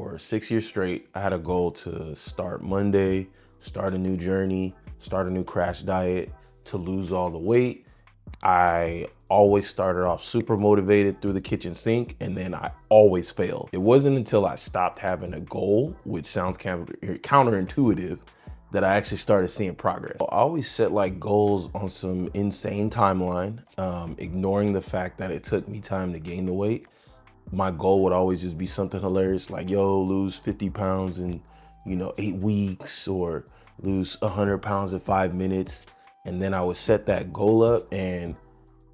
for 6 years straight, I had a goal to start Monday, start a new journey, start a new crash diet, to lose all the weight. I always started off super motivated through the kitchen sink, and then I always failed. It wasn't until I stopped having a goal, which sounds counterintuitive, that I actually started seeing progress. I always set like goals on some insane timeline, ignoring the fact that it took me time to gain the weight. My goal would always just be something hilarious, like, yo, lose 50 pounds in, 8 weeks, or lose 100 pounds in 5 minutes. And then I would set that goal up, and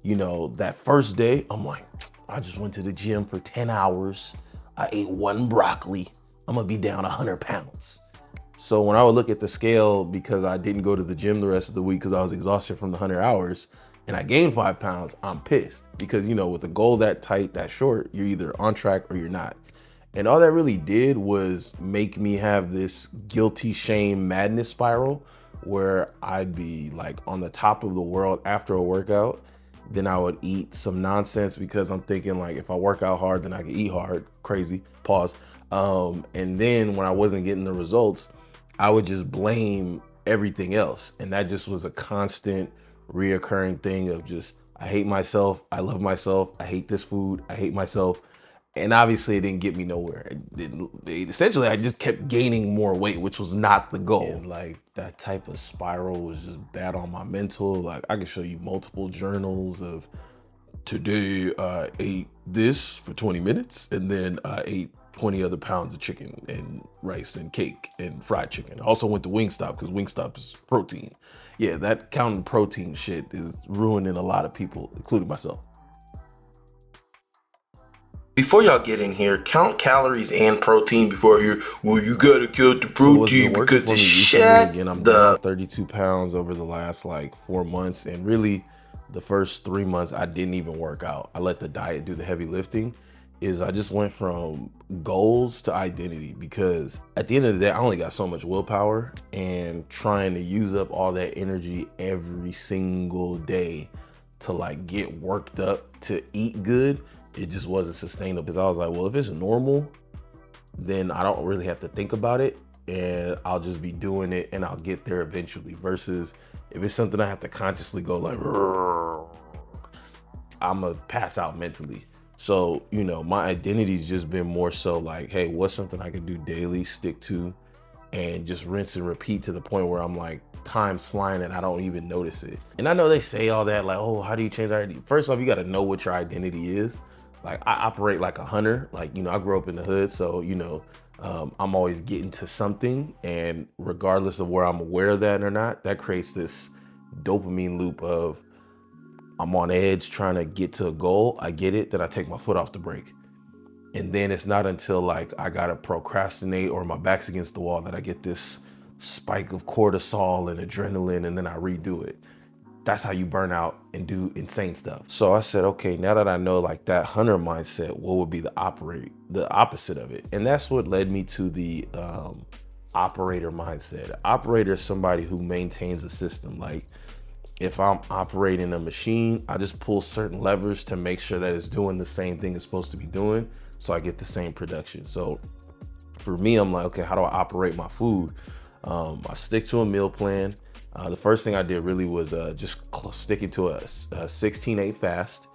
that first day, I'm like, I just went to the gym for 10 hours. I ate 1 broccoli. I'm gonna be down 100 pounds. So when I would look at the scale, because I didn't go to the gym the rest of the week because I was exhausted from the 100 hours, and I gained 5 pounds, I'm pissed. Because with a goal that tight, that short, you're either on track or you're not. And all that really did was make me have this guilty shame madness spiral, where I'd be like on the top of the world after a workout. Then I would eat some nonsense because I'm thinking, like, if I work out hard, then I can eat hard. Crazy, pause. And then when I wasn't getting the results, I would just blame everything else. And that just was a constant reoccurring thing of just, I hate myself, I love myself, I hate this food, I hate myself. And obviously it didn't get me nowhere. Essentially, I just kept gaining more weight, which was not the goal. And like, that type of spiral was just bad on my mental. Like, I can show you multiple journals of, today I ate this for 20 minutes, and then I ate 20 other pounds of chicken and rice and cake and fried chicken. I also went to Wingstop because Wingstop is protein. Yeah, that counting protein shit is ruining a lot of people, including myself. Before y'all get in here, count calories and protein before you, well, you gotta count the protein because the shit. Again, I'm down 32 pounds over the last like 4 months. And really the first 3 months, I didn't even work out. I let the diet do the heavy lifting. I just went from goals to identity, because at the end of the day, I only got so much willpower, and trying to use up all that energy every single day to like get worked up to eat good, it just wasn't sustainable. Because I was like, well, if it's normal, then I don't really have to think about it, and I'll just be doing it and I'll get there eventually. Versus if it's something I have to consciously go like, I'm gonna pass out mentally. So, my identity's just been more so like, hey, what's something I can do daily, stick to, and just rinse and repeat to the point where I'm like, time's flying and I don't even notice it. And I know they say all that, like, oh, how do you change identity? First off, you got to know what your identity is. Like, I operate like a hunter. Like, I grew up in the hood, so I'm always getting to something, and regardless of where I'm aware of that or not, that creates this dopamine loop of, I'm on edge trying to get to a goal. I get it, then I take my foot off the brake. And then it's not until like I gotta procrastinate or my back's against the wall that I get this spike of cortisol and adrenaline, and then I redo it. That's how you burn out and do insane stuff. So I said, okay, now that I know like that hunter mindset, what would be the opposite of it? And that's what led me to the operator mindset. Operator is somebody who maintains a system. Like, if I'm operating a machine, I just pull certain levers to make sure that it's doing the same thing it's supposed to be doing, so I get the same production. So for me, I'm like, okay, how do I operate my food? I stick to a meal plan. The first thing I did really was just sticking to a 16-8 fast.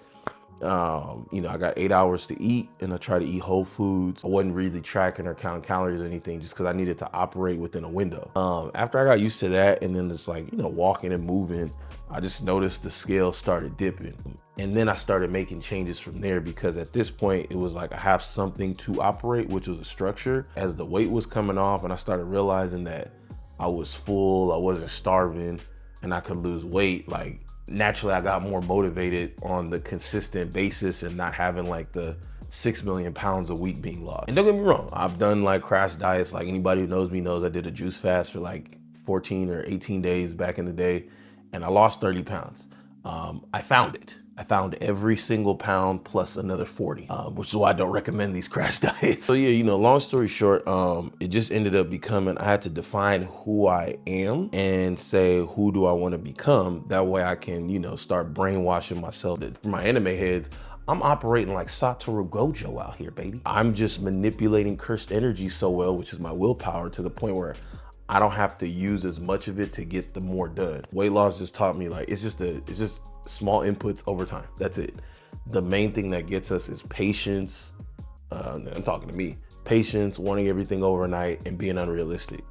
I got 8 hours to eat, and I try to eat whole foods. I wasn't really tracking or counting calories or anything, just because I needed to operate within a window. After I got used to that, and then it's like, walking and moving, I just noticed the scale started dipping. And then I started making changes from there, because at this point it was like I have something to operate, which was a structure. As the weight was coming off and I started realizing that I was full, I wasn't starving, and I could lose weight, like, naturally I got more motivated on the consistent basis, and not having like the 6 million pounds a week being lost. And don't get me wrong, I've done like crash diets. Like, anybody who knows me knows I did a juice fast for like 14 or 18 days back in the day, and I lost 30 pounds. I found it. I found every single pound plus another 40, which is why I don't recommend these crash diets. So yeah, long story short, it just ended up becoming, I had to define who I am and say, who do I want to become? That way I can, start brainwashing myself. For my anime heads, I'm operating like Satoru Gojo out here, baby. I'm just manipulating cursed energy so well, which is my willpower, to the point where I don't have to use as much of it to get the more done. Weight loss just taught me like, it's just small inputs over time. That's it. The main thing that gets us is patience. I'm talking to me. Patience, wanting everything overnight, and being unrealistic.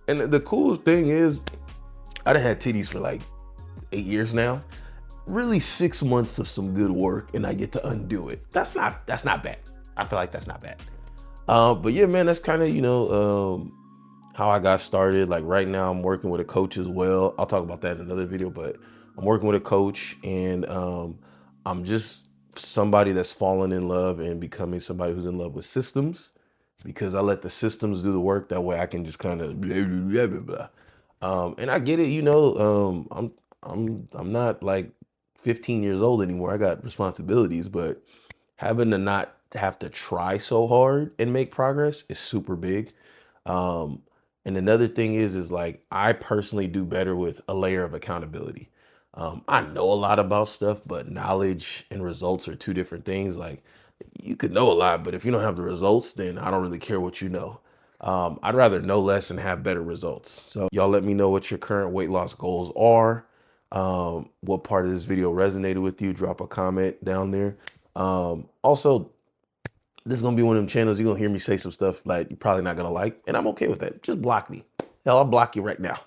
And the coolest thing is, I done had titties for like 8 years now. Really 6 months of some good work, and I get to undo it. That's not bad. I feel like that's not bad. But yeah, man, that's kind of, how I got started. Like right now I'm working with a coach as well. I'll talk about that in another video, but I'm working with a coach, and I'm just somebody that's fallen in love and becoming somebody who's in love with systems, because I let the systems do the work. That way I can just kind of blah, blah, blah, blah. And I get it, I'm not like 15 years old anymore. I got responsibilities, but having to not have to try so hard and make progress is super big. And another thing is like, I personally do better with a layer of accountability. I know a lot about stuff, but knowledge and results are two different things. Like, you could know a lot, but if you don't have the results, then I don't really care what you know. I'd rather know less and have better results. So y'all let me know what your current weight loss goals are. What part of this video resonated with you? Drop a comment down there. Also, this is gonna be one of them channels you're gonna hear me say some stuff like you're probably not gonna like, and I'm okay with that. Just block me. Hell, I'll block you right now.